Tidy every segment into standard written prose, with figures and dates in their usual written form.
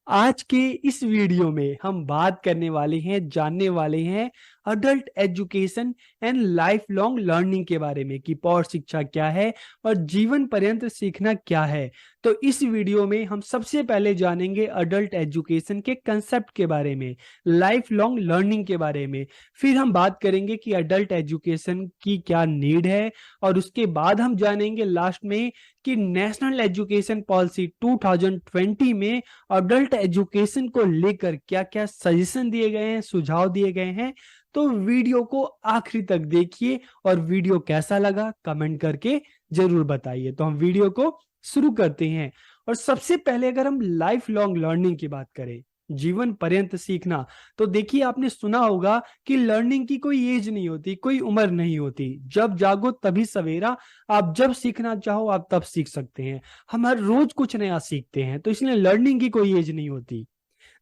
आज के इस वीडियो में हम बात करने वाले हैं, जानने वाले हैं adult education and life long learning के बारे में कि पौध शिक्षा क्या है और जीवन पर्यंत सीखना क्या है। तो इस वीडियो में हम सबसे पहले जानेंगे अडल्ट एजुकेशन के कंसेप्ट के बारे में, लाइफ लॉन्ग लर्निंग के बारे में। फिर हम बात करेंगे कि अडल्ट एजुकेशन की क्या नीड है और उसके बाद हम जानेंगे लास्ट में कि नेशनल एजुकेशन पॉलिसी 2020 में अडल्ट एजुकेशन को लेकर क्या क्या सजेशन दिए गए हैं, सुझाव दिए गए हैं। तो वीडियो को आखिरी तक देखिए और वीडियो कैसा लगा कमेंट करके जरूर बताइए। तो हम वीडियो को शुरू करते हैं। और सबसे पहले अगर हम लाइफ लॉन्ग लर्निंग की बात करें, जीवन पर्यंत सीखना, तो देखिए आपने सुना होगा कि लर्निंग की कोई एज नहीं होती, कोई उम्र नहीं होती। जब जागो तभी सवेरा। आप जब सीखना चाहो आप तब सीख सकते हैं। हम हर रोज कुछ नया सीखते हैं, तो इसलिए लर्निंग की कोई एज नहीं होती।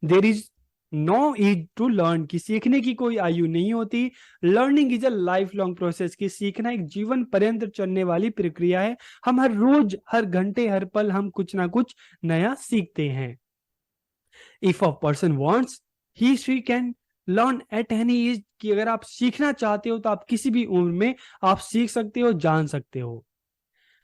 There is no age to learn, की सीखने की कोई आयु नहीं होती। Learning is a life long process, की सीखना एक जीवन पर्यंत चलने वाली प्रक्रिया है। हम हर रोज, हर घंटे, हर पल हम कुछ ना कुछ नया सीखते हैं। If a person wants, he she can learn at any as, कि अगर आप सीखना चाहते हो तो आप किसी भी उम्र में आप सीख सकते हो, जान सकते हो।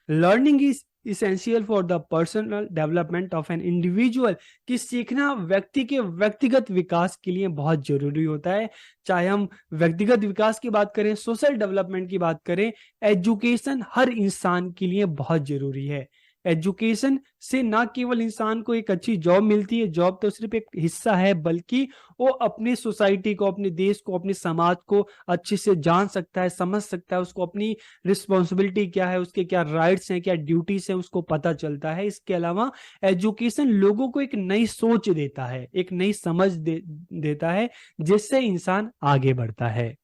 Learning is essential for the personal development of an individual, कि सीखना व्यक्ति के व्यक्तिगत विकास के लिए बहुत जरूरी होता है। चाहे हम व्यक्तिगत विकास की बात करें, सोशल डेवलपमेंट की बात करें, एजुकेशन हर इंसान के लिए बहुत जरूरी है। एजुकेशन से ना केवल इंसान को एक अच्छी जॉब मिलती है, जॉब तो सिर्फ एक हिस्सा है, बल्कि वो अपनी सोसाइटी को, अपने देश को, अपने समाज को अच्छे से जान सकता है, समझ सकता है। उसको अपनी रिस्पॉन्सिबिलिटी क्या है, उसके क्या राइट्स हैं, क्या ड्यूटीज हैं, उसको पता चलता है। इसके अलावा एजुकेशन लोगों को एक नई सोच देता है, एक नई समझ देता है, जिससे इंसान आगे बढ़ता है।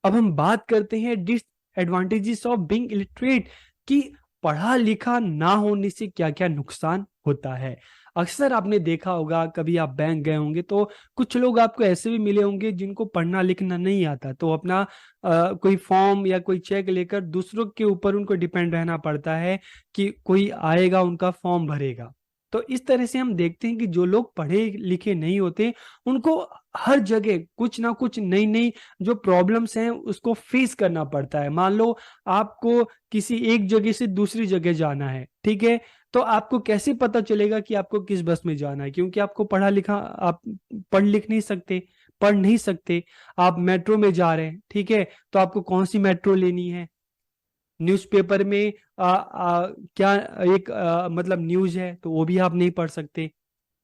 अब हम बात करते हैं डिसएडवांटेजेस ऑफ बीइंग इलिटरेट, कि पढ़ा लिखा ना होने से क्या क्या नुकसान होता है। अक्सर आपने देखा होगा, कभी आप बैंक गए होंगे तो कुछ लोग आपको ऐसे भी मिले होंगे जिनको पढ़ना लिखना नहीं आता, तो अपना कोई फॉर्म या कोई चेक लेकर दूसरों के ऊपर उनको डिपेंड रहना पड़ता है कि कोई आएगा उनका फॉर्म भरेगा। तो इस तरह से हम देखते हैं कि जो लोग पढ़े लिखे नहीं होते, उनको हर जगह कुछ ना कुछ नई नई जो प्रॉब्लम्स हैं उसको फेस करना पड़ता है। मान लो आपको किसी एक जगह से दूसरी जगह जाना है, ठीक है, तो आपको कैसे पता चलेगा कि आपको किस बस में जाना है, क्योंकि आपको पढ़ा लिखा, आप पढ़ लिख नहीं सकते, पढ़ नहीं सकते। आप मेट्रो में जा रहे हैं, ठीक है, तो आपको कौन सी मेट्रो लेनी है। न्यूज़पेपर में क्या एक मतलब न्यूज़ है तो वो भी आप नहीं पढ़ सकते।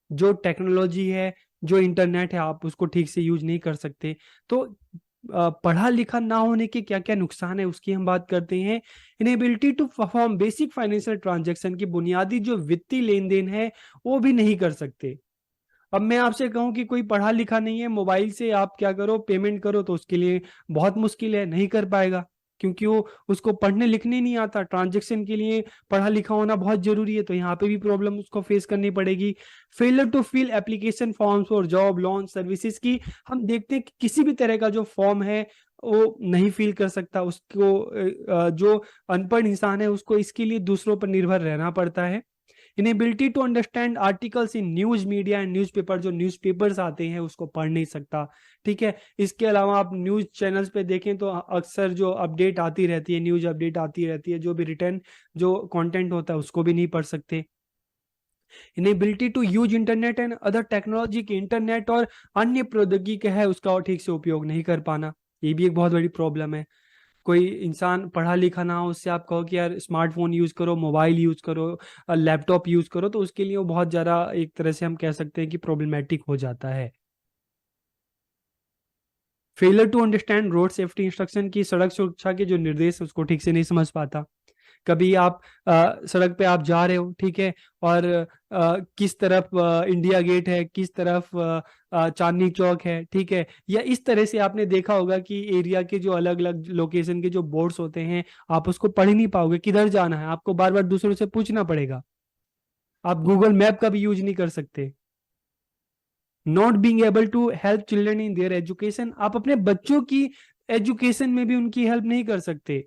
जो टेक्नोलॉजी है, जो इंटरनेट है, आप उसको ठीक से यूज नहीं कर सकते। तो पढ़ा लिखा ना होने के क्या क्या नुकसान है उसकी हम बात करते हैं। Inability to perform basic financial transaction, की बुनियादी जो वित्तीय लेन देन है वो भी नहीं कर सकते। अब मैं आपसे कहूं कि कोई पढ़ा लिखा नहीं है, मोबाइल से आप क्या करो, पेमेंट करो, तो उसके लिए बहुत मुश्किल है, नहीं कर पाएगा, क्योंकि वो उसको पढ़ने लिखने नहीं आता। ट्रांजैक्शन के लिए पढ़ा लिखा होना बहुत जरूरी है, तो यहाँ पे भी प्रॉब्लम उसको फेस करनी पड़ेगी। Failure to fill application forms और जॉब लोन सर्विसेज, की हम देखते हैं कि किसी भी तरह का जो फॉर्म है वो नहीं फिल कर सकता उसको। जो अनपढ़ इंसान है उसको इसके लिए दूसरों पर निर्भर रहना पड़ता है। Inability to understand articles in news media and newspaper, जो न्यूज़पेपर्स आते हैं उसको पढ़ नहीं सकता, ठीक है। इसके अलावा आप न्यूज चैनल्स पे देखें तो अक्सर जो अपडेट आती रहती है, न्यूज अपडेट आती रहती है, जो भी रिटर्न जो कंटेंट होता है उसको भी नहीं पढ़ सकते। Inability to use internet and other technology, के इंटरनेट और अन्य प्रौद्योगिकी है उसका और ठीक से उपयोग नहीं कर पाना, ये भी एक बहुत बड़ी प्रॉब्लम है। कोई इंसान पढ़ा लिखा ना हो, उससे आप कहो कि यार स्मार्टफोन यूज करो, मोबाइल यूज करो, लैपटॉप यूज करो, तो उसके लिए वो बहुत ज़्यादा एक तरह से हम कह सकते हैं कि प्रॉब्लमेटिक हो जाता है। Failure to understand road safety instruction, की सड़क सुरक्षा के जो निर्देश है उसको ठीक से नहीं समझ पाता। कभी आप सड़क पे आप जा रहे हो, ठीक है, और किस तरफ इंडिया गेट है, किस तरफ चांदनी चौक है, ठीक है, या इस तरह से आपने देखा होगा कि एरिया के जो अलग अलग लोकेशन के जो बोर्ड्स होते हैं, आप उसको पढ़ ही नहीं पाओगे, किधर जाना है आपको बार बार दूसरों से पूछना पड़ेगा। आप गूगल मैप का भी यूज नहीं कर सकते। Not being able to help children in their education, आप अपने बच्चों की एजुकेशन में भी उनकी हेल्प नहीं कर सकते।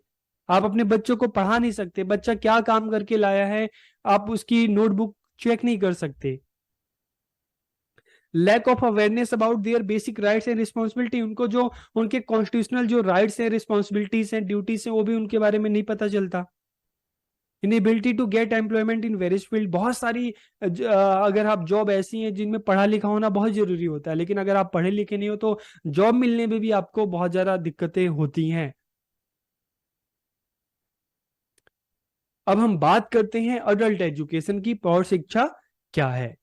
आप अपने बच्चों को पढ़ा नहीं सकते, बच्चा क्या काम करके लाया है आप उसकी नोटबुक चेक नहीं कर सकते। Lack of awareness about their basic rights and responsibility, उनको जो उनके कॉन्स्टिट्यूशनल जो राइट्स हैं, रिस्पॉन्सिबिलिटीज हैं, ड्यूटीज हैं, वो भी उनके बारे में नहीं पता चलता। Inability to get employment in various field, बहुत सारी अगर आप जॉब ऐसी हैं जिनमें पढ़ा लिखा होना बहुत जरूरी होता है, लेकिन अगर आप पढ़े लिखे नहीं हो तो जॉब मिलने में भी आपको बहुत ज्यादा दिक्कतें होती हैं। अब हम बात करते हैं अडल्ट एजुकेशन की। प्रौढ़ शिक्षा क्या है?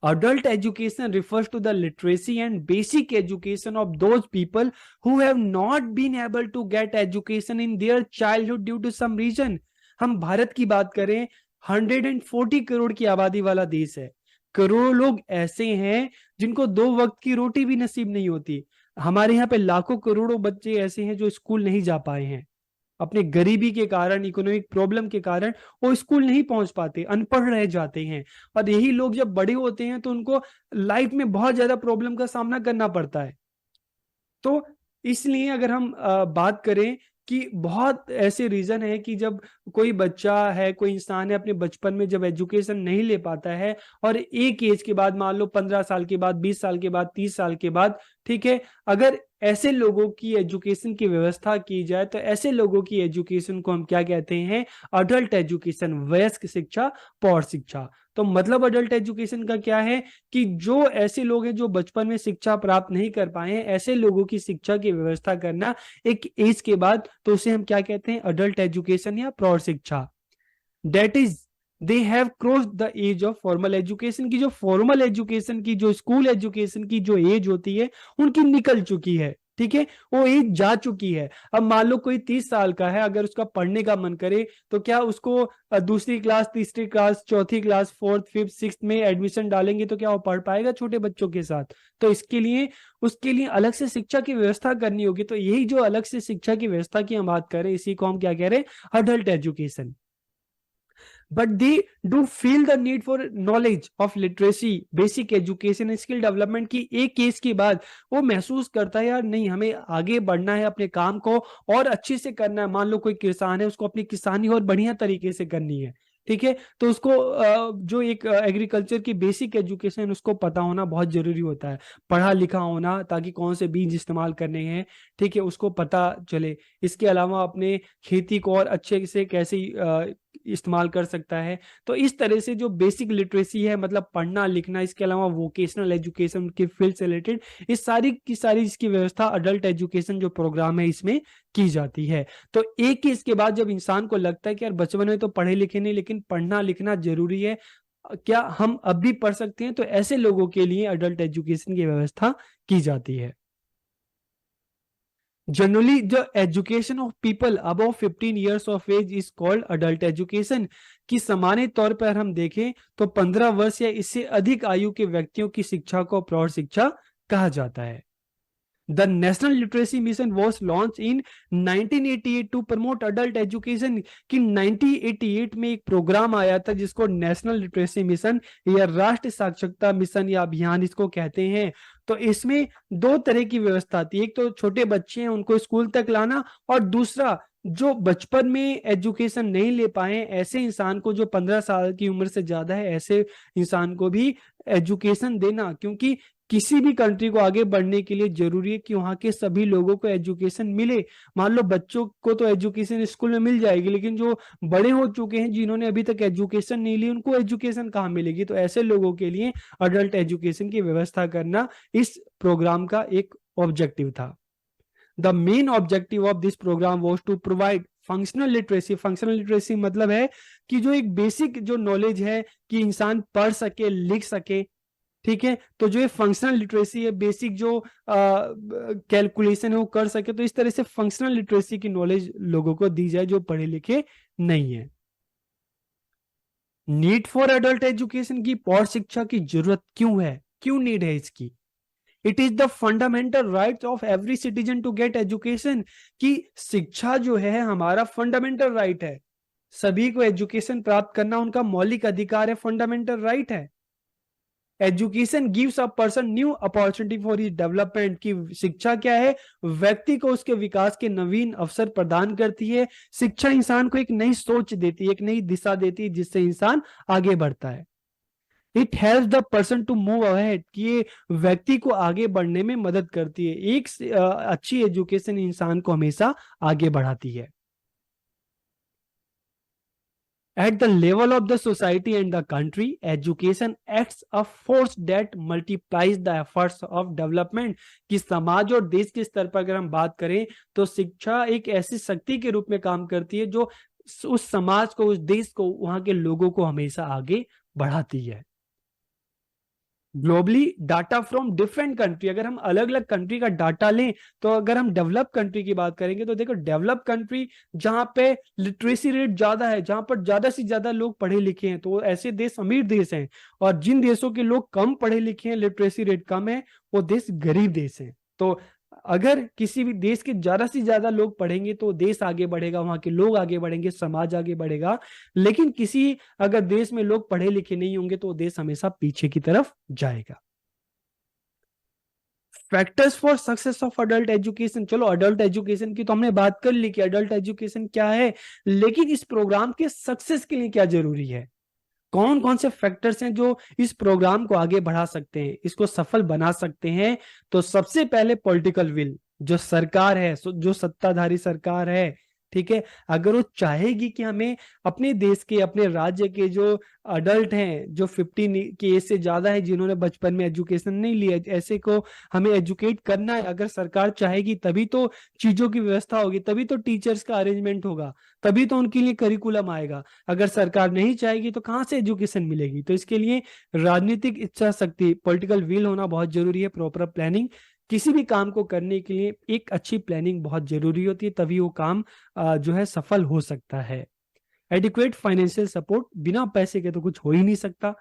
Adult education refers to the literacy and basic education of those people who have not been able to get education in their childhood due to some reason. हम भारत की बात करें, 140 करोड़ की आबादी वाला देश है। करोड़ों लोग ऐसे हैं जिनको 2 वक्त की रोटी भी नसीब नहीं होती। हमारे यहाँ पे लाखों करोड़ों बच्चे ऐसे हैं जो स्कूल नहीं जा पाए हैं, अपने गरीबी के कारण, इकोनॉमिक प्रॉब्लम के कारण वो स्कूल नहीं पहुंच पाते, अनपढ़ रह जाते हैं। और यही लोग जब बड़े होते हैं तो उनको लाइफ में बहुत ज्यादा प्रॉब्लम का सामना करना पड़ता है। तो इसलिए अगर हम बात करें कि बहुत ऐसे रीजन है कि जब कोई बच्चा है, कोई इंसान है, अपने बचपन में जब एजुकेशन नहीं ले पाता है और एक एज के बाद, मान लो 15 साल के बाद, 20 साल के बाद, 30 साल के बाद, ठीक है, अगर ऐसे लोगों की एजुकेशन की व्यवस्था की जाए तो ऐसे लोगों की एजुकेशन को हम क्या कहते हैं? अडल्ट एजुकेशन, वयस्क शिक्षा, प्रौढ़ शिक्षा। तो मतलब अडल्ट एजुकेशन का क्या है कि जो ऐसे लोग हैं जो बचपन में शिक्षा प्राप्त नहीं कर पाए हैं, ऐसे लोगों की शिक्षा की व्यवस्था करना एक एज के बाद, तो उसे हम क्या कहते हैं? अडल्ट एजुकेशन या प्रौढ़ शिक्षा। That is they have crossed the age of formal education, की जो फॉर्मल एजुकेशन की, जो स्कूल एजुकेशन की जो एज होती है उनकी निकल चुकी है, ठीक है, वो एज जा चुकी है। अब मान लो कोई 30 साल का है, अगर उसका पढ़ने का मन करे तो क्या उसको दूसरी क्लास, तीसरी क्लास, चौथी क्लास, फोर्थ, फिफ्थ, सिक्स्थ में एडमिशन डालेंगे तो क्या वो पढ़ पाएगा छोटे बच्चों के साथ? तो इसके लिए, उसके लिए अलग से शिक्षा की व्यवस्था करनी होगी। तो यही जो अलग से शिक्षा की व्यवस्था की हम बात करें, इसी को हम क्या कह रहे हैं? Adult education. but they do feel the need for knowledge of literacy, basic education, skill development की एक केस के बाद वो महसूस करता है यार नहीं, हमें आगे बढ़ना है, अपने काम को और अच्छे से करना है। मान लो कोई किसान है, उसको अपनी किसानी और बढ़िया तरीके से करनी है, ठीक है, तो उसको जो एक एग्रीकल्चर की बेसिक एजुकेशन उसको पता होना बहुत जरूरी होता है, पढ़ा लिखा होना, ताकि कौन से बीज इस्तेमाल करने हैं, ठीक है, उसको पता चले। इसके अलावा अपने खेती को और अच्छे से कैसे इस्तेमाल कर सकता है। तो इस तरह से जो बेसिक लिटरेसी है, मतलब पढ़ना लिखना, इसके अलावा वोकेशनल एजुकेशन के फील्ड से रिलेटेड, इस सारी की सारी इसकी व्यवस्था अडल्ट एजुकेशन जो प्रोग्राम है इसमें की जाती है। तो एक ही इसके बाद जब इंसान को लगता है कि यार बचपन में तो पढ़े लिखे नहीं, लेकिन पढ़ना लिखना जरूरी है, क्या हम अब भी पढ़ सकते हैं? तो ऐसे लोगों के लिए अडल्ट एजुकेशन की व्यवस्था की जाती है। जनरली जो education of people above 15 years of age is called adult education, की सामान्य तौर पर हम देखें तो 15 वर्ष या इससे अधिक आयु के व्यक्तियों की शिक्षा को प्रौढ़ शिक्षा कहा जाता है। The National Literacy Mission was launched in 1988 to promote adult education, कि 1988 में एक प्रोग्राम आया था जिसको नेशनल लिटरेसी मिशन या राष्ट्रीय साक्षरता मिशन या अभियान इसको कहते हैं। तो इसमें दो तरह की व्यवस्था थी, एक तो छोटे बच्चे हैं उनको स्कूल तक लाना, और दूसरा जो बचपन में एजुकेशन नहीं ले पाए ऐसे इंसान को, जो 15 साल की उम्र से ज्यादा है, ऐसे इंसान को भी एजुकेशन देना। क्योंकि किसी भी कंट्री को आगे बढ़ने के लिए जरूरी है कि वहां के सभी लोगों को एजुकेशन मिले। मान लो बच्चों को तो एजुकेशन स्कूल में मिल जाएगी, लेकिन जो बड़े हो चुके हैं जिन्होंने अभी तक एजुकेशन नहीं ली, उनको एजुकेशन कहाँ मिलेगी? तो ऐसे लोगों के लिए अडल्ट एजुकेशन की व्यवस्था करना इस प्रोग्राम का एक ऑब्जेक्टिव था। The main objective of this programme was to provide functional literacy. Functional literacy मतलब है कि जो एक बेसिक जो नॉलेज है कि इंसान पढ़ सके, लिख सके, ठीक है, तो जो ये फंक्शनल लिटरेसी है, बेसिक जो कैलकुलेशन है वो कर सके। तो इस तरह से फंक्शनल लिटरेसी की नॉलेज लोगों को दी जाए जो पढ़े लिखे नहीं है। नीड फॉर एडल्ट एजुकेशन की, प्रौढ़ शिक्षा की जरूरत क्यों है, क्यों नीड है इसकी? It is the fundamental right of every citizen to get education, की शिक्षा जो है हमारा फंडामेंटल राइट है, सभी को एजुकेशन प्राप्त करना उनका मौलिक अधिकार है, फंडामेंटल राइट है। Education gives a person new opportunity for his development, की शिक्षा क्या है, व्यक्ति को उसके विकास के नवीन अवसर प्रदान करती है। शिक्षा इंसान को एक नई सोच देती है, एक नई दिशा देती है, जिससे इंसान आगे बढ़ता है। It help the person to move ahead, कि ये व्यक्ति को आगे बढ़ने में मदद करती है। एक अच्छी एजुकेशन इंसान को हमेशा आगे बढ़ाती है। At the level of the society and the country, education acts a force that multiplies the efforts of development। कि समाज और देश के स्तर पर अगर हम बात करें तो शिक्षा एक ऐसी शक्ति के रूप में काम करती है जो उस समाज को, उस देश को, वहां के लोगों को हमेशा आगे बढ़ाती है। Globally data from different country, अगर हम अलग अलग कंट्री का डाटा लें तो अगर हम डेवलप कंट्री की बात करेंगे तो देखो, डेवलप कंट्री जहां पे लिटरेसी रेट ज्यादा है, जहां पर ज्यादा से ज्यादा लोग पढ़े लिखे हैं, तो ऐसे देश अमीर देश हैं। और जिन देशों के लोग कम पढ़े लिखे हैं, लिटरेसी रेट कम है, वो देश गरीब देश हैं। तो अगर किसी भी देश के ज्यादा से ज्यादा लोग पढ़ेंगे तो देश आगे बढ़ेगा, वहां के लोग आगे बढ़ेंगे, समाज आगे बढ़ेगा। लेकिन किसी अगर देश में लोग पढ़े लिखे नहीं होंगे तो देश हमेशा पीछे की तरफ जाएगा। Factors for success of adult education, चलो अडल्ट एजुकेशन की तो हमने बात कर ली कि अडल्ट एजुकेशन क्या है, लेकिन इस प्रोग्राम के सक्सेस के लिए क्या जरूरी है, कौन कौन से फैक्टर्स हैं जो इस प्रोग्राम को आगे बढ़ा सकते हैं, इसको सफल बना सकते हैं। तो सबसे पहले पॉलिटिकल विल, जो सरकार है, जो सत्ताधारी सरकार है, ठीक है, अगर वो चाहेगी कि हमें अपने देश के, अपने राज्य के जो अडल्ट हैं, जो 15 की एज से ज्यादा है, जिन्होंने बचपन में एजुकेशन नहीं लिया, ऐसे को हमें एजुकेट करना है, अगर सरकार चाहेगी तभी तो चीजों की व्यवस्था होगी, तभी तो टीचर्स का अरेंजमेंट होगा, तभी तो उनके लिए करिकुलम आएगा। अगर सरकार नहीं चाहेगी तो कहाँ से एजुकेशन मिलेगी। तो इसके लिए राजनीतिक इच्छा शक्ति, पॉलिटिकल विल होना बहुत जरूरी है। प्रॉपर प्लानिंग, किसी भी काम को करने के लिए एक अच्छी प्लानिंग बहुत जरूरी होती है, तभी वो काम जो है सफल हो सकता है। एडिक्वेट फाइनेंशियल सपोर्ट, बिना पैसे के तो कुछ हो ही नहीं सकता।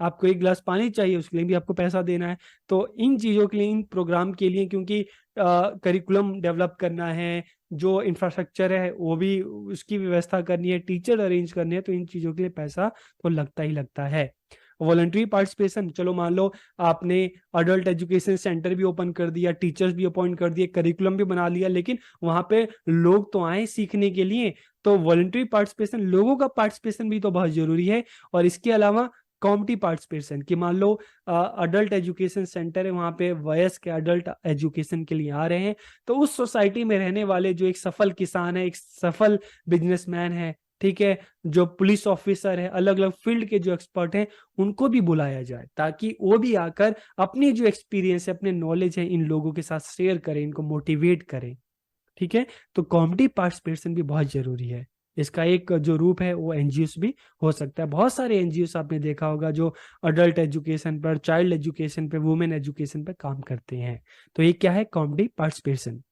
आपको एक गिलास पानी चाहिए, उसके लिए भी आपको पैसा देना है। तो इन चीजों के लिए, इन प्रोग्राम के लिए, क्योंकि करिकुलम डेवलप करना है, जो इंफ्रास्ट्रक्चर है वो भी उसकी व्यवस्था करनी है, टीचर अरेंज करने हैं, तो इन चीजों के लिए पैसा तो लगता ही लगता है। वॉलंटरी पार्टिसिपेशन, चलो मान लो आपने अडल्ट एजुकेशन सेंटर भी ओपन कर दिया, टीचर्स भी अपॉइंट कर दिए, करिकुलम भी बना लिया, लेकिन वहां पे लोग तो आए सीखने के लिए, तो वॉलंटरी पार्टिसिपेशन, लोगों का पार्टिसिपेशन भी तो बहुत जरूरी है। और इसके अलावा कॉम्पिटिटिव पार्टिसिपेशन, कि मान लो अडल्ट एजुकेशन सेंटर है, वहां पे वयस्क अडल्ट एजुकेशन के लिए आ रहे हैं, तो उस सोसाइटी में रहने वाले जो एक सफल किसान है, एक सफल बिजनेसमैन है, ठीक है, जो पुलिस ऑफिसर है, अलग अलग फील्ड के जो एक्सपर्ट हैं, उनको भी बुलाया जाए, ताकि वो भी आकर अपनी जो एक्सपीरियंस है, अपने नॉलेज है, इन लोगों के साथ शेयर करें, इनको मोटिवेट करें। ठीक है, तो कॉम्पिटिटिव पार्टिसिपेशन भी बहुत जरूरी है। इसका एक जो रूप है वो एनजीओस भी हो सकता है। बहुत सारे एनजीओस आपने देखा होगा जो अडल्ट एजुकेशन पर, चाइल्ड एजुकेशन पे, वुमेन एजुकेशन पे काम करते हैं। तो ये क्या है, कॉम्पिटिटिव पार्टिसिपेशन।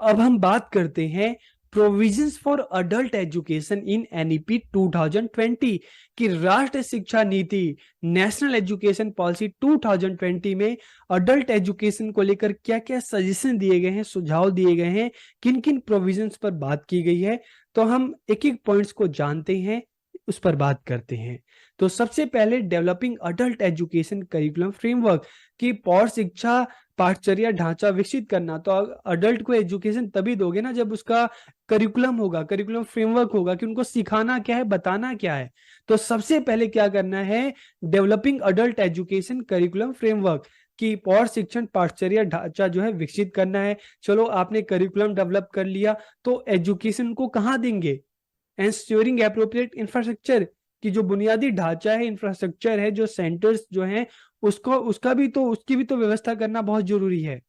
अब हम बात करते हैं provisions for adult education in NEP 2020, की राष्ट्रीय शिक्षा नीति, नेशनल एजुकेशन पॉलिसी 2020 में अडल्ट एजुकेशन को लेकर क्या क्या सजेशन दिए गए हैं, सुझाव दिए गए हैं, किन किन प्रोविजंस पर बात की गई है। तो हम एक एक पॉइंट्स को जानते हैं, उस पर बात करते हैं। तो सबसे पहले developing adult education curriculum framework, की पौर शिक्षा पाठचर्या ढांचा विकसित करना। तो अडल्ट को एजुकेशन तभी दोगे ना जब उसका करिकुलम होगा, करिकुलम फ्रेमवर्क होगा, कि उनको सिखाना क्या है, बताना क्या है। तो सबसे पहले क्या करना है, developing adult education curriculum framework, की पौर शिक्षण पाठचर्या ढांचा जो है विकसित करना है। चलो आपने करिकुलम डेवलप कर लिया, तो एजुकेशन को कहाँ देंगे, एंश्योरिंग एप्रोप्रिएट इंफ्रास्ट्रक्चर, की जो बुनियादी ढांचा है, इंफ्रास्ट्रक्चर है, जो सेंटर्स जो हैं, उसको, उसकी भी तो व्यवस्था करना बहुत जरूरी है।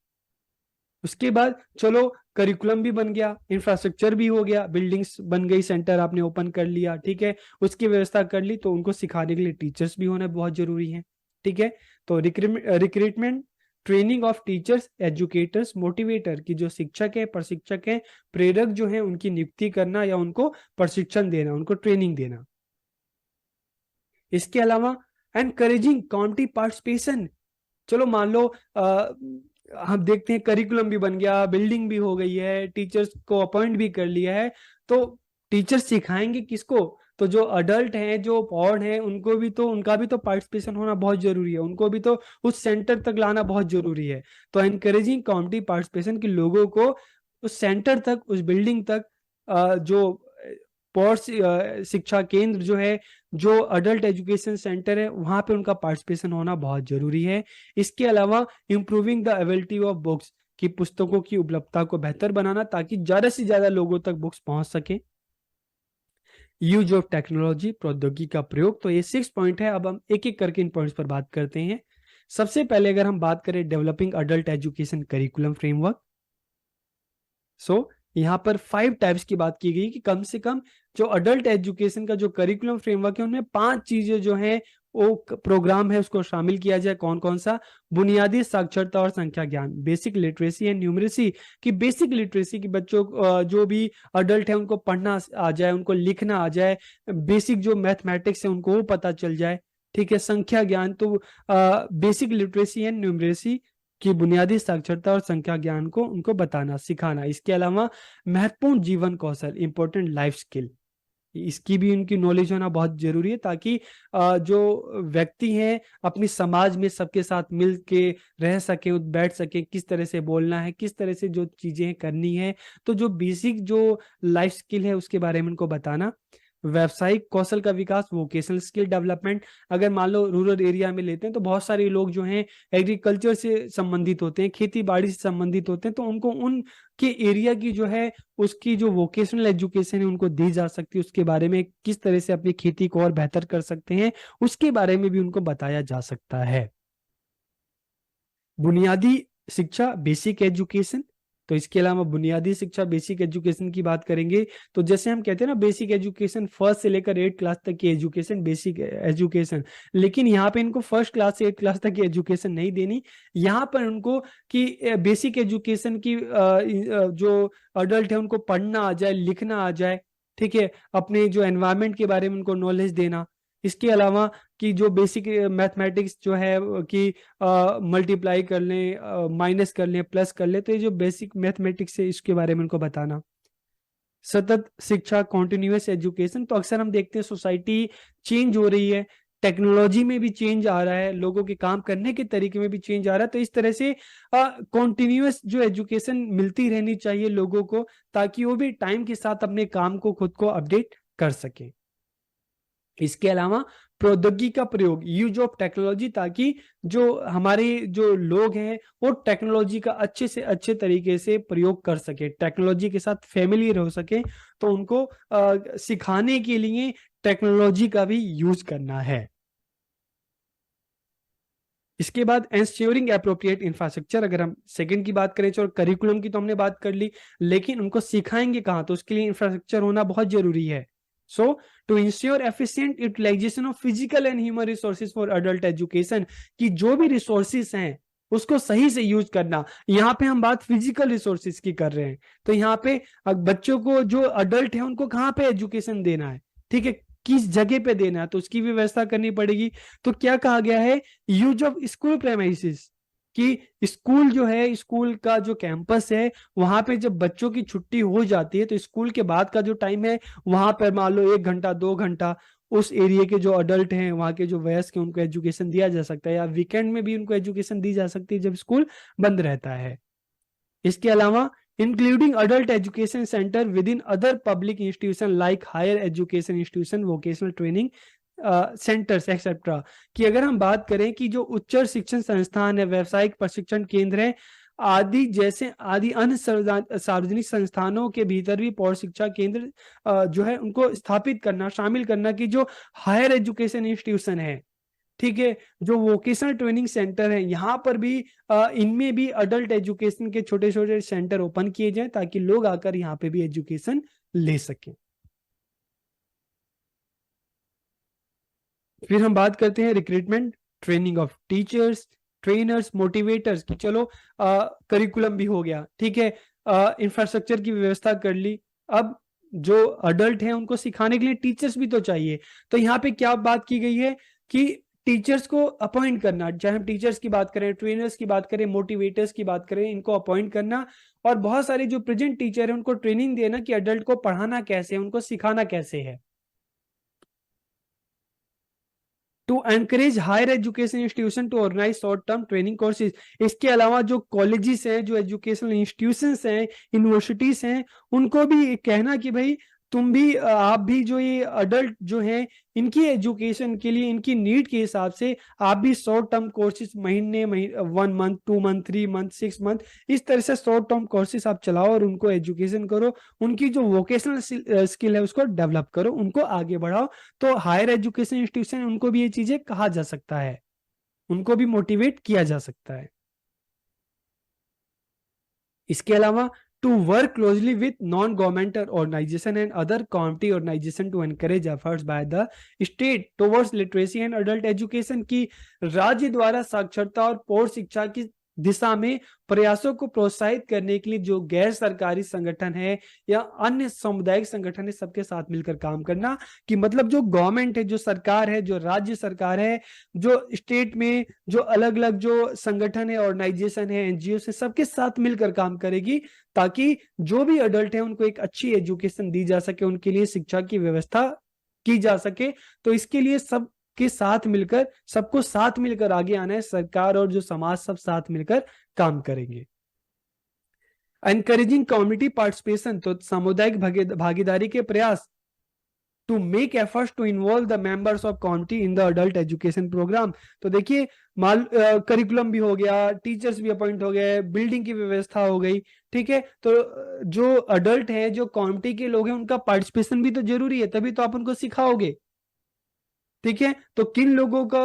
उसके बाद चलो करिकुलम भी बन गया, इंफ्रास्ट्रक्चर भी हो गया, बिल्डिंग्स बन गई, सेंटर आपने ओपन कर लिया, ठीक है, उसकी व्यवस्था कर ली, तो उनको सिखाने के लिए टीचर्स भी होना बहुत जरूरी है। ठीक है, तो recruitment, training of teachers, educators, motivator, की जो शिक्षक है, प्रशिक्षक है, प्रेरक जो है, उनकी नियुक्ति करना या उनको प्रशिक्षण देना, उनको ट्रेनिंग देना। इसके अलावा एनकरेजिंग कॉम्पिटिटिव पार्टिसिपेशन, चलो मान लो हम देखते हैं करिकुलम भी बन गया, बिल्डिंग भी हो गई है, टीचर्स को अपॉइंट भी कर लिया है, तो टीचर सिखाएंगे किसको, तो जो अडल्ट हैं, जो पौड हैं, उनका भी तो पार्टिसिपेशन होना बहुत जरूरी है, उनको भी तो उस सेंटर तक लाना बहुत जरूरी है। तो एनकरेजिंग कम्युनिटी पार्टिसिपेशन के लोगों को उस सेंटर तक, उस बिल्डिंग तक, जो पौध शिक्षा केंद्र जो है, जो अडल्ट एजुकेशन सेंटर है, वहां पे उनका पार्टिसिपेशन होना बहुत जरूरी है। इसके अलावा improving the availability of books, की पुस्तकों की उपलब्धता को बेहतर बनाना ताकि ज्यादा से ज्यादा लोगों तक बुक्स पहुंच सके। यूज ऑफ टेक्नोलॉजी, प्रौद्योगिकी का प्रयोग। तो ये 6 पॉइंट है। अब हम एक एक करके इन पॉइंट्स पर बात करते हैं। सबसे पहले अगर हम बात करें developing adult education curriculum framework, so यहाँ पर 5 टाइप्स की बात की गई कि कम से कम जो अडल्ट एजुकेशन का जो करिकुलम फ्रेमवर्क है उनमें 5 चीजें जो है वो प्रोग्राम है उसको शामिल किया जाए। कौन कौन सा? बुनियादी साक्षरता और संख्या ज्ञान, बेसिक लिटरेसी एंड न्यूमरेसी, कि बेसिक लिटरेसी की बच्चों जो भी अडल्ट है उनको पढ़ना आ जाए, उनको लिखना आ जाए, बेसिक जो मैथमेटिक्स है उनको वो पता चल जाए। ठीक है। संख्या ज्ञान, तो बेसिक लिटरेसी एंड न्यूमरेसी की बुनियादी साक्षरता और संख्या ज्ञान को उनको बताना सिखाना। इसके अलावा महत्वपूर्ण जीवन कौशल, इंपॉर्टेंट लाइफ स्किल, इसकी भी उनकी नॉलेज होना बहुत जरूरी है ताकि जो व्यक्ति हैं अपनी समाज में सबके साथ मिल के रह सके, बैठ सके, किस तरह से बोलना है, किस तरह से जो चीजें करनी है। तो जो बेसिक जो लाइफ स्किल है उसके बारे में उनको बताना। व्यवसायिक कौशल का विकास, वोकेशनल स्किल डेवलपमेंट। अगर मान लो रूरल एरिया में लेते हैं तो बहुत सारे लोग जो हैं एग्रीकल्चर से संबंधित होते हैं, खेती बाड़ी से संबंधित होते हैं, तो उनको उनके एरिया की जो है उसकी जो वोकेशनल एजुकेशन है उनको दी जा सकती है। उसके बारे में किस तरह से अपनी खेती को और बेहतर कर सकते हैं उसके बारे में भी उनको बताया जा सकता है। बुनियादी शिक्षा, बेसिक एजुकेशन। तो इसके अलावा बुनियादी शिक्षा, बेसिक एजुकेशन की बात करेंगे तो जैसे हम कहते हैं ना बेसिक एजुकेशन, फर्स्ट से लेकर 8 क्लास तक की एजुकेशन बेसिक एजुकेशन, लेकिन यहाँ पे इनको फर्स्ट क्लास से 8 क्लास तक की एजुकेशन नहीं देनी। यहाँ पर उनको कि बेसिक एजुकेशन की जो अडल्ट है उनको पढ़ना आ जाए, लिखना आ जाए। ठीक है। अपने जो एनवायरमेंट के बारे में उनको नॉलेज देना। इसके अलावा कि जो बेसिक मैथमेटिक्स जो है कि मल्टीप्लाई कर लें, माइनस कर लें, प्लस कर लें, तो ये जो बेसिक मैथमेटिक्स है इसके बारे में उनको बताना। सतत शिक्षा, कॉन्टिन्यूअस एजुकेशन। तो अक्सर हम देखते हैं सोसाइटी चेंज हो रही है, टेक्नोलॉजी में भी चेंज आ रहा है, लोगों के काम करने के तरीके में भी चेंज आ रहा है, तो इस तरह से कॉन्टिन्यूअस जो एजुकेशन मिलती रहनी चाहिए लोगों को ताकि वो भी टाइम के साथ अपने काम को खुद को अपडेट कर सके। इसके अलावा प्रौद्योगिकी का प्रयोग, यूज ऑफ टेक्नोलॉजी, ताकि जो हमारे जो लोग हैं वो टेक्नोलॉजी का अच्छे से अच्छे तरीके से प्रयोग कर सके, टेक्नोलॉजी के साथ फैमिलियर हो सके। तो उनको सिखाने के लिए टेक्नोलॉजी का भी यूज करना है। इसके बाद एंश्योरिंग एप्रोप्रिएट इंफ्रास्ट्रक्चर। अगर हम सेकंड की बात करें, चलो करिकुलम की तो हमने बात कर ली, लेकिन उनको सिखाएंगे कहाँ? तो उसके लिए इंफ्रास्ट्रक्चर होना बहुत जरूरी है। So to ensure efficient utilisation of physical and human resources for adult education, कि जो भी रिसोर्सेज हैं उसको सही से यूज करना। यहाँ पे हम बात फिजिकल रिसोर्सेज की कर रहे हैं, तो यहाँ पे बच्चों को जो अडल्ट है उनको कहाँ पे एजुकेशन देना है, ठीक है, किस जगह पे देना है, तो उसकी भी व्यवस्था करनी पड़ेगी। तो क्या कहा गया है? यूज ऑफ स्कूल प्रेमाइसिस, कि स्कूल जो है, स्कूल का जो कैंपस है वहां पे जब बच्चों की छुट्टी हो जाती है तो स्कूल के बाद का जो टाइम है वहां पर मान लो 1 घंटा 2 घंटा उस एरिया के जो अडल्ट हैं, वहां के जो वयस्क हैं, उनको एजुकेशन दिया जा सकता है, या वीकेंड में भी उनको एजुकेशन दी जा सकती है जब स्कूल बंद रहता है। इसके अलावा including adult education centre within other public institution like higher education institution, vocational training centres etcetera, कि अगर हम बात करें कि जो उच्च शिक्षण संस्थान है, व्यावसायिक प्रशिक्षण केंद्र है आदि, जैसे आदि अन्य सार्वजनिक संस्थानों के भीतर भी पौध शिक्षा केंद्र जो है उनको स्थापित करना, शामिल करना, कि जो हायर एजुकेशन इंस्टीट्यूशन है, ठीक है, जो वोकेशनल ट्रेनिंग सेंटर है, यहाँ पर भी इनमें भी अडल्ट एजुकेशन के छोटे छोटे सेंटर ओपन किए जाएं ताकि लोग आकर यहाँ पे भी एजुकेशन ले सकें। फिर हम बात करते हैं recruitment, training of teachers, trainers, motivators, कि चलो करिकुलम भी हो गया, ठीक है, इंफ्रास्ट्रक्चर की व्यवस्था कर ली, अब जो अडल्ट हैं उनको सिखाने के लिए टीचर्स भी तो चाहिए। तो यहाँ पे क्या बात की गई है कि टीचर्स को अपॉइंट करना, चाहे हम टीचर्स की बात करें, ट्रेनर्स की बात करें, मोटिवेटर्स की बात करें, इनको अपॉइंट करना, और बहुत सारे जो प्रेजेंट टीचर हैं उनको ट्रेनिंग देना कि अडल्ट को पढ़ाना कैसे है, उनको सिखाना कैसे है। To encourage higher education institution to organise short term training courses. इसके अलावा जो कॉलेजेस हैं, जो एजुकेशनल इंस्टीट्यूशंस हैं, यूनिवर्सिटीज हैं, उनको भी कहना कि भाई तुम भी आप भी जो ये अडल्ट जो हैं इनकी एजुकेशन के लिए, इनकी नीड के हिसाब से आप भी शॉर्ट टर्म कोर्सेज महीने 1 मंथ, 2 मंथ, 3 मंथ, 6 मंथ, इस तरह से शॉर्ट टर्म कोर्सेज आप चलाओ और उनको एजुकेशन करो, उनकी जो वोकेशनल स्किल है उसको डेवलप करो, उनको आगे बढ़ाओ। तो हायर एजुकेशन इंस्टीट्यूशन उनको भी ये चीजें कहा जा सकता है, उनको भी मोटिवेट किया जा सकता है। इसके अलावा to work closely with non governmental organisation and other community organisation to encourage efforts by the state towards literacy and adult education, की राज्य द्वारा साक्षरता और पौर शिक्षा की दिशा में प्रयासों को प्रोत्साहित करने के लिए जो गैर सरकारी संगठन है या अन्य सामुदायिक संगठन है, सबके साथ मिलकर काम करना। कि मतलब जो गवर्नमेंट है, जो सरकार है, जो राज्य सरकार है, जो स्टेट में जो अलग अलग जो संगठन है, ऑर्गेनाइजेशन है, एनजीओ से, सबके साथ मिलकर काम करेगी ताकि जो भी अडल्ट है उनको एक अच्छी एजुकेशन दी जा सके, उनके लिए शिक्षा की व्यवस्था की जा सके। तो इसके लिए सब के साथ मिलकर, सबको साथ मिलकर आगे आना है, सरकार और जो समाज सब साथ मिलकर काम करेंगे। एनकरेजिंग कम्युनिटी पार्टिसिपेशन, तो सामुदायिक भागीदारी के प्रयास। To make efforts to involve the members of community in the adult education programme. तो देखिए करिकुलम भी हो गया, टीचर्स भी अपॉइंट हो गए, बिल्डिंग की व्यवस्था हो गई, ठीक है। तो जो अडल्ट है, जो कम्युनिटी के लोग हैं, उनका पार्टिसिपेशन भी तो जरूरी है, तभी तो आप उनको सिखाओगे, ठीक है। तो किन लोगों को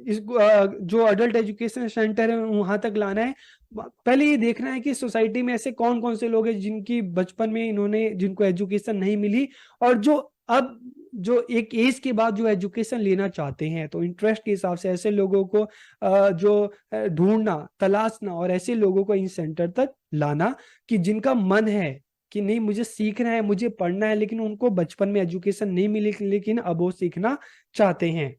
इस जो अडल्ट एजुकेशन सेंटर है वहां तक लाना है, पहले ये देखना है कि सोसाइटी में ऐसे कौन कौन से लोग हैं जिनकी बचपन में इन्होंने, जिनको एजुकेशन नहीं मिली, और जो अब जो एक एज के बाद जो एजुकेशन लेना चाहते हैं, तो इंटरेस्ट के हिसाब से ऐसे लोगों को जो ढूंढना, तलाशना और ऐसे लोगों को इन सेंटर तक लाना कि जिनका मन है कि नहीं मुझे सीखना है, मुझे पढ़ना है, लेकिन उनको बचपन में एजुकेशन नहीं मिली, लेकिन अब वो सीखना चाहते हैं।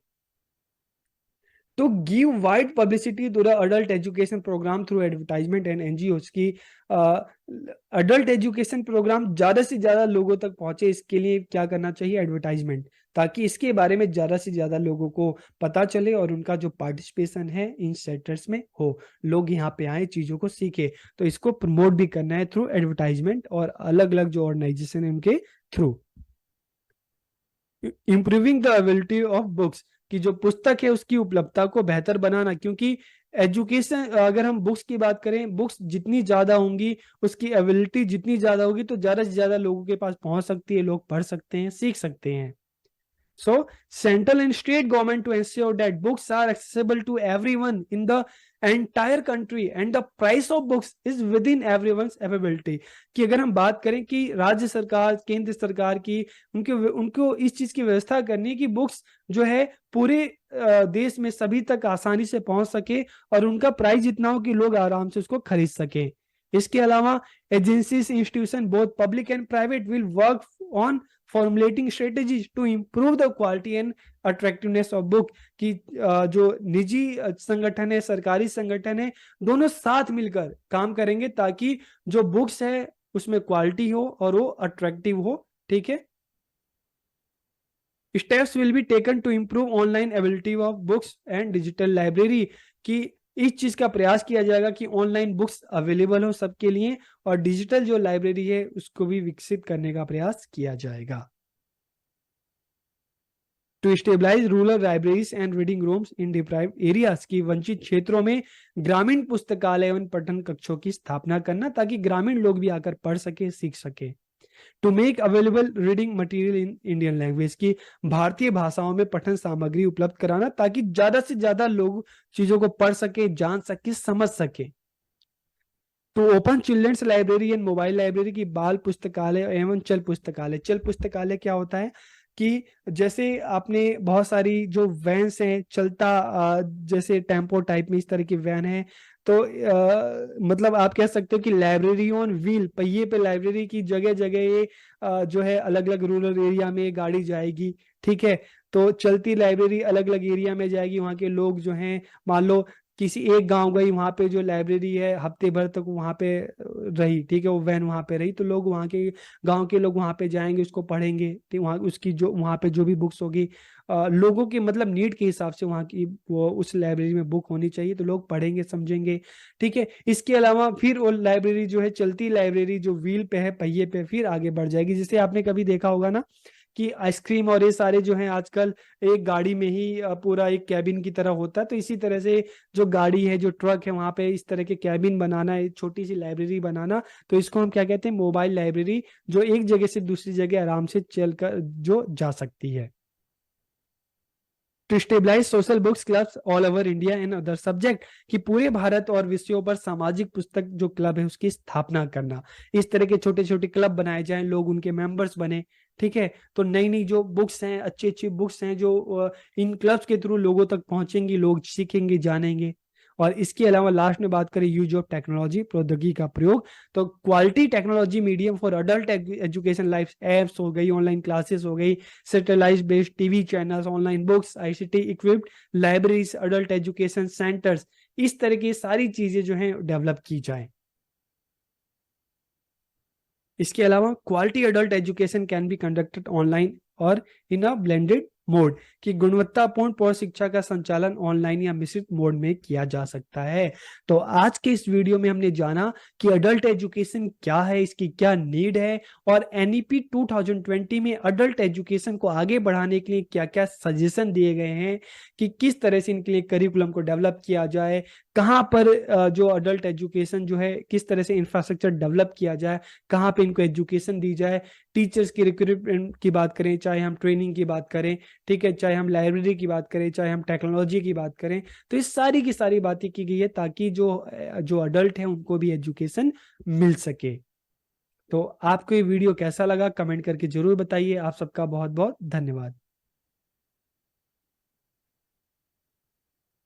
तो give wide publicity to the adult education programme through advertisement and NGO की अडल्ट एजुकेशन प्रोग्राम ज्यादा से ज्यादा लोगों तक पहुंचे, इसके लिए क्या करना चाहिए, एडवर्टाइजमेंट, ताकि इसके बारे में ज्यादा से ज्यादा लोगों को पता चले और उनका जो पार्टिसिपेशन है इन सेक्टर्स में हो, लोग यहाँ पे आए, चीजों को सीखे। तो इसको प्रमोट भी करना है थ्रू एडवर्टाइजमेंट और अलग अलग जो ऑर्गेनाइजेशन है उनके through. Improving the ability of books, की जो पुस्तक है उसकी उपलब्धता को बेहतर बनाना, क्योंकि एजुकेशन, अगर हम बुक्स की बात करें, बुक्स जितनी ज्यादा होंगी, उसकी एबिलिटी जितनी ज्यादा होगी, तो ज्यादा से ज्यादा लोगों के पास पहुंच सकती है, लोग पढ़ सकते हैं, सीख सकते हैं। So, central and state government to ensure that books are accessible to everyone in the entire country and the price of books is within everyone's availability। कि अगर हम बात करें कि राज्य सरकार, केंद्र सरकार की, उनको इस चीज की व्यवस्था करनी है कि बुक्स जो है पूरे देश में सभी तक आसानी से पहुंच सके और उनका प्राइस इतना हो कि लोग आराम से उसको खरीद सके। इसके अलावा agencies, institution both public and private will work on formulating strategies to improve the quality and attractiveness of book। कि जो निजी संगठन है, सरकारी संगठन है, दोनों साथ मिलकर काम करेंगे ताकि जो बुक्स है उसमें क्वालिटी हो और वो अट्रैक्टिव हो, ठीक है। Steps will be taken to improve online ability of books and digital library, की इस चीज का प्रयास किया जाएगा कि ऑनलाइन बुक्स अवेलेबल हो सबके लिए और डिजिटल जो लाइब्रेरी है उसको भी विकसित करने का प्रयास किया जाएगा। To stabilise rural libraries and reading rooms in deprived areas, की वंचित क्षेत्रों में ग्रामीण पुस्तकालय एवं पठन कक्षों की स्थापना करना ताकि ग्रामीण लोग भी आकर पढ़ सके, सीख सके। To make available reading material in Indian language, की भारतीय भाषाओं में पठन सामग्री उपलब्ध कराना ताकि ज्यादा से ज्यादा लोग चीजों को पढ़ सके, जान सके, समझ सके। To open children's library and mobile library, की बाल पुस्तकालय एवं चल पुस्तकालय। चल पुस्तकालय क्या होता है कि जैसे आपने बहुत सारी जो वैन्स हैं, चलता जैसे टेम्पो टाइप में इस तरह की वैन है, तो मतलब आप कह सकते हो कि लाइब्रेरी ऑन व्हील, पहिए पे लाइब्रेरी की जगह जगह ये जो है अलग अलग रूरल एरिया में गाड़ी जाएगी, ठीक है। तो चलती लाइब्रेरी अलग अलग एरिया में जाएगी, वहाँ के लोग जो हैं, मान लो किसी एक गांव गई, वहां पे जो लाइब्रेरी है हफ्ते भर तक वहां पे रही, ठीक है, वो वैन वहां पे रही, तो लोग वहां के गांव के लोग वहां पे जाएंगे, उसको पढ़ेंगे, ठीक, वहाँ उसकी जो वहां पे जो भी बुक्स होगी, लोगों के मतलब नीड के हिसाब से वहाँ की वो उस लाइब्रेरी में बुक होनी चाहिए, तो लोग पढ़ेंगे समझेंगे, ठीक है। इसके अलावा फिर वो लाइब्रेरी जो है, चलती लाइब्रेरी जो व्हील पे है, पहिए पे, फिर आगे बढ़ जाएगी। जैसे आपने कभी देखा होगा ना कि आइसक्रीम और ये सारे जो हैं आजकल एक गाड़ी में ही पूरा एक कैबिन की तरह होता है, तो इसी तरह से जो गाड़ी है, जो ट्रक है, वहां पे इस तरह के कैबिन बनाना, एक छोटी सी लाइब्रेरी बनाना, तो इसको हम क्या कहते हैं, मोबाइल लाइब्रेरी, जो एक जगह से दूसरी जगह आराम से चल कर जो जा सकती है। To stabilise social books clubs all over India and other subject, कि पूरे भारत और विषयों पर सामाजिक पुस्तक जो क्लब है उसकी स्थापना करना। इस तरह के छोटे छोटे क्लब बनाए जाएं, लोग उनके मेंबर्स बने, ठीक है। तो नई नई जो बुक्स हैं, अच्छी अच्छी बुक्स हैं जो इन क्लब्स के थ्रू लोगों तक पहुंचेंगी, लोग सीखेंगे जानेंगे। और इसके अलावा लास्ट में बात करें यूज ऑफ टेक्नोलॉजी, प्रौद्योगिकी का प्रयोग, तो quality technology medium for adult education, life apps हो गई, ऑनलाइन क्लासेस हो गई, satellite based TV channels, online books, ICT equipped libraries, adult education centres, इस तरह की सारी चीजें जो हैं डेवलप की जाए। इसके अलावा quality adult education can be conducted online और इन अ ब्लेंडेड मोड, की गुणवत्तापूर्ण पौध शिक्षा का संचालन ऑनलाइन या मिश्रित मोड में किया जा सकता है। तो आज के इस वीडियो में हमने जाना कि अडल्ट एजुकेशन क्या है, इसकी क्या नीड है, और एनईपी 2020 में अडल्ट एजुकेशन को आगे बढ़ाने के लिए क्या क्या सजेशन दिए गए हैं, कि किस तरह से इनके लिए करिकुलम को डेवलप किया जाए, कहाँ पर जो अडल्ट एजुकेशन जो है किस तरह से इंफ्रास्ट्रक्चर डेवलप किया जाए, कहाँ पे इनको एजुकेशन दी जाए, टीचर्स की रिक्रूटमेंट की बात करें, चाहे हम ट्रेनिंग की बात करें, ठीक है, चाहे हम लाइब्रेरी की बात करें, चाहे हम टेक्नोलॉजी की बात करें, तो इस सारी की सारी बातें की गई है ताकि जो जो अडल्ट है उनको भी एजुकेशन मिल सके। तो आपको ये वीडियो कैसा लगा कमेंट करके जरूर बताइए। आप सबका बहुत बहुत धन्यवाद।